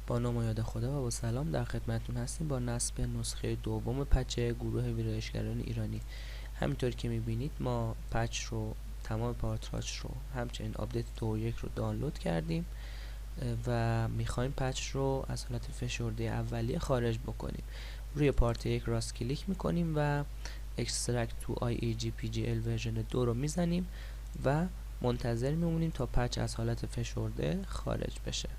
با نام و یاد خدا و با سلام در خدمتتون هستیم با نصب نسخه دوم پچ گروه ویرایشگران ایرانی. همینطور که میبینید ما پچ رو تمام پارتراش رو همچنین آپدیت 2.1 رو دانلود کردیم و میخوایم پچ رو از حالت فشرده اولیه خارج بکنیم. روی پارت 1 راست کلیک میکنیم و Extract to IEGPGL ورژن 2 رو میزنیم و منتظر میمونیم تا پچ از حالت فشرده خارج بشه.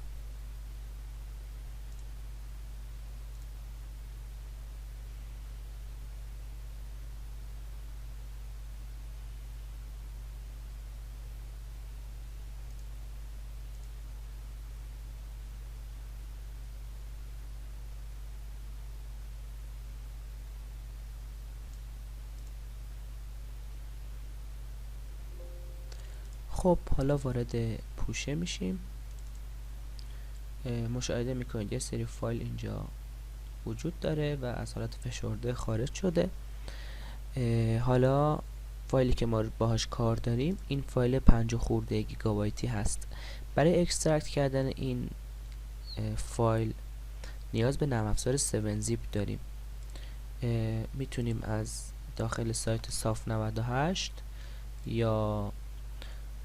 خب حالا وارد پوشه میشیم. مشاهده میکنید یه سری فایل اینجا وجود داره و از حالت فشرده خارج شده. حالا فایلی که ما باهاش کار داریم این فایل 5 خورده گیگابایتی هست. برای اکسترکت کردن این فایل نیاز به نرم افزار 7 زیپ داریم. میتونیم از داخل سایت صاف 98 یا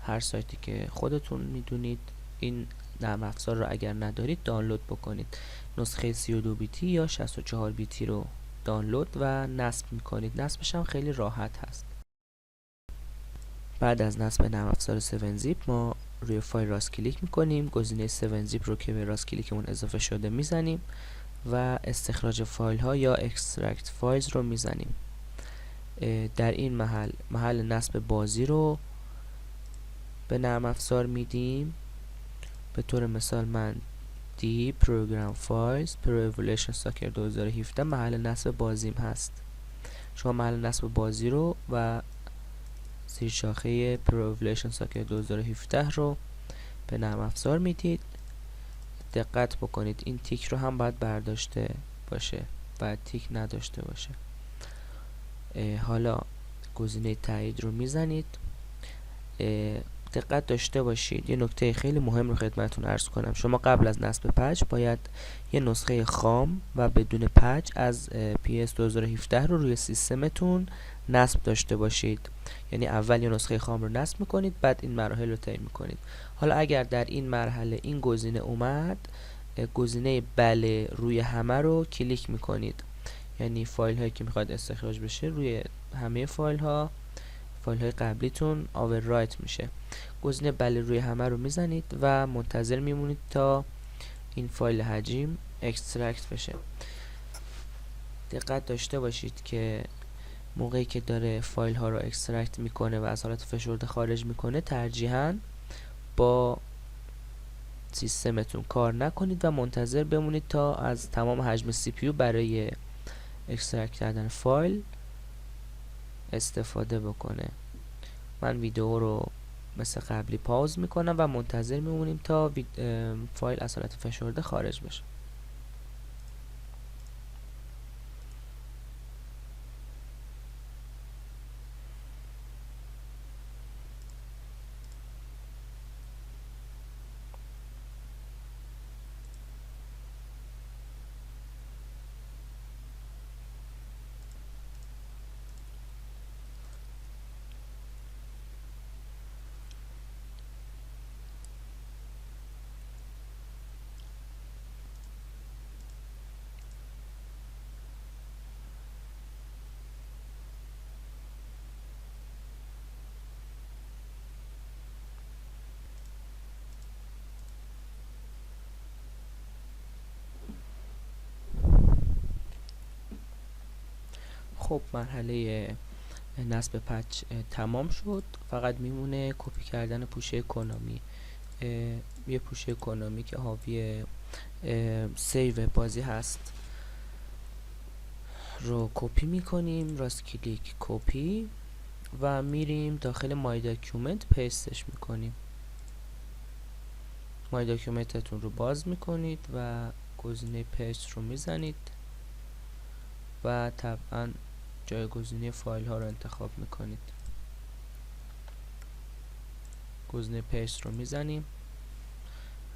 هر سایتی که خودتون میدونید این نرم افزار رو اگر ندارید دانلود بکنید. نسخه 32 بیتی یا 64 بیتی رو دانلود و نصب میکنید. نصبش هم خیلی راحت هست. بعد از نصب نرم افزار 7 زیپ ما روی فایل راست کلیک میکنیم، گزینه 7 زیپ رو که به راست کلیکمون اضافه شده میزنیم و استخراج فایل ها یا اکسترکت فایلز رو میزنیم. در این محل نصب بازی رو به نرم افزار میدیم. به طور مثال من دی پروگرام فایلز پرو اِوولوشن ساکر 2017 محل نصب بازیم هست. شما محل نصب بازی رو و زیر شاخه پرو اِوولوشن ساکر 2017 رو به نرم افزار میدید. دقت بکنید این تیک رو هم باید برداشته باشه و تیک نداشته باشه. حالا گزینه تایید رو میزنید. دقت داشته باشید یه نکته خیلی مهم رو خدمتتون عرض کنم. شما قبل از نصب پچ باید یه نسخه خام و بدون پچ از PS 2017 رو روی سیستمتون نصب داشته باشید. یعنی اول یه نسخه خام رو نصب میکنید بعد این مراحل رو طی میکنید. حالا اگر در این مرحله این گزینه اومد، گزینه بله روی همه رو کلیک میکنید. یعنی فایل هایی که میخواد استخراج بشه روی همه فایل های قبلیتون آوررایت میشه. گزینه بله روی همه رو میزنید و منتظر میمونید تا این فایل حجم اکسترکت بشه. دقت داشته باشید که موقعی که داره فایل ها رو اکسترکت میکنه و از حالت فشرده خارج میکنه ترجیحاً با سیستمتون کار نکنید و منتظر بمونید تا از تمام حجم سی پی یو برای اکسترکت کردن فایل استفاده بکنه. من ویدیو رو مثل قبلی پاوز میکنم و منتظر میمونیم تا فایل از حالت فشرده خارج بشه. خب مرحله نصب پچ تمام شد. فقط میمونه کپی کردن پوشه کنامی. یه پوشه کنامی که حاوی سیو بازی هست رو کپی میکنیم، راست کلیک کپی و میریم داخل مای داکیومنت پیستش میکنیم. مای داکیومنتتون رو باز میکنید و گزینه پیست رو میزنید و طبعا جایگزینی فایل ها رو انتخاب میکنید. گزینه پیست رو میزنیم،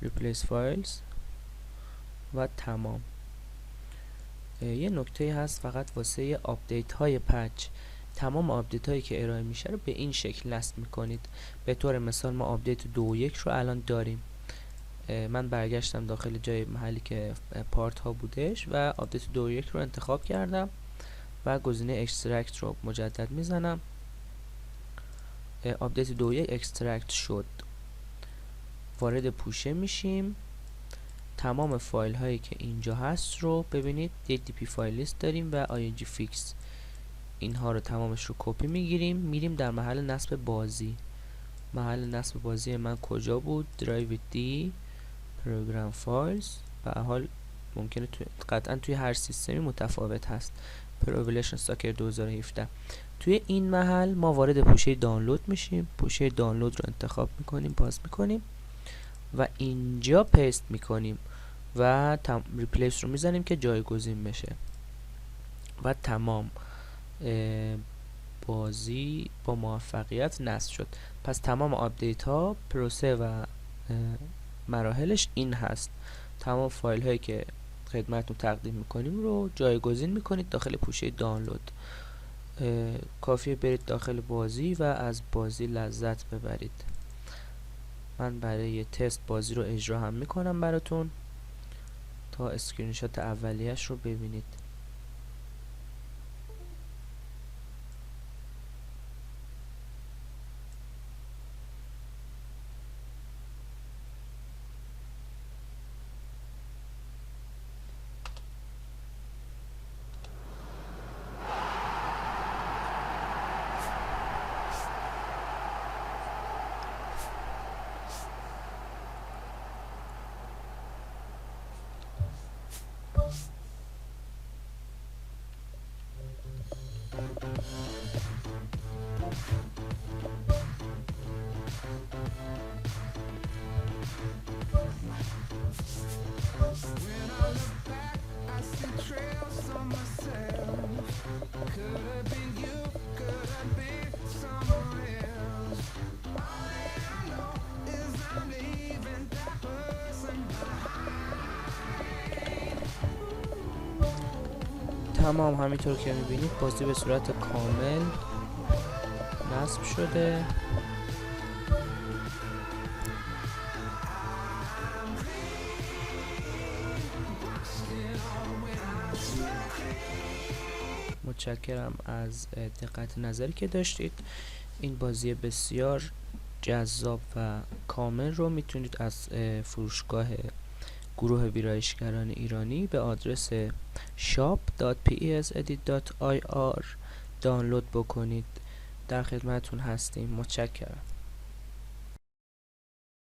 Replace Files و تمام. یه نکته هست فقط واسه آپدیت های پچ، تمام آپدیت هایی که ارائه میشه رو به این شکل نصب میکنید. به طور مثال ما آپدیت 2.1 رو الان داریم. من برگشتم داخل جای محلی که پارت ها بودش و آپدیت 2.1 رو انتخاب کردم و گزینه اکسترکت رو مجدد میزنم. آپدیت 2.1 اکسترکت شد. وارد پوشه میشیم. تمام فایل هایی که اینجا هست رو ببینید، DP فایل لیست داریم و ING فیکس. اینها رو تمامش رو کپی میگیریم، میریم در محل نصب بازی. محل نصب بازی من کجا بود؟ درایو دی پروگرام فایلز. به هر حال ممکنه قطعا توی هر سیستمی متفاوت هست. پروویلیشن ساکر 2017. توی این محل ما وارد پوشه دانلود میشیم. پوشه دانلود رو انتخاب میکنیم، باز میکنیم و اینجا پیست میکنیم و ریپلیس رو میزنیم که جایگزین بشه و تمام. بازی با موفقیت نصب شد. پس تمام آپدیت ها، پروسه و مراحلش این هست. تمام فایل هایی که خدمتتون تقدیم میکنیم رو جایگزین میکنید داخل پوشه دانلود. کافیه برید داخل بازی و از بازی لذت ببرید. من برای تست بازی رو اجرا هم میکنم براتون تا اسکرین شات اولیه‌اش رو ببینید. تمام همینطور که میبینید بازی به صورت کامل نصب شده. متشکرم از دقت نظری که داشتید. این بازی بسیار جذاب و کامل رو میتونید از فروشگاه گروه ویرایشگران ایرانی به آدرس shop.pesedit.ir دانلود بکنید. در خدمتتون هستیم. متشکرم.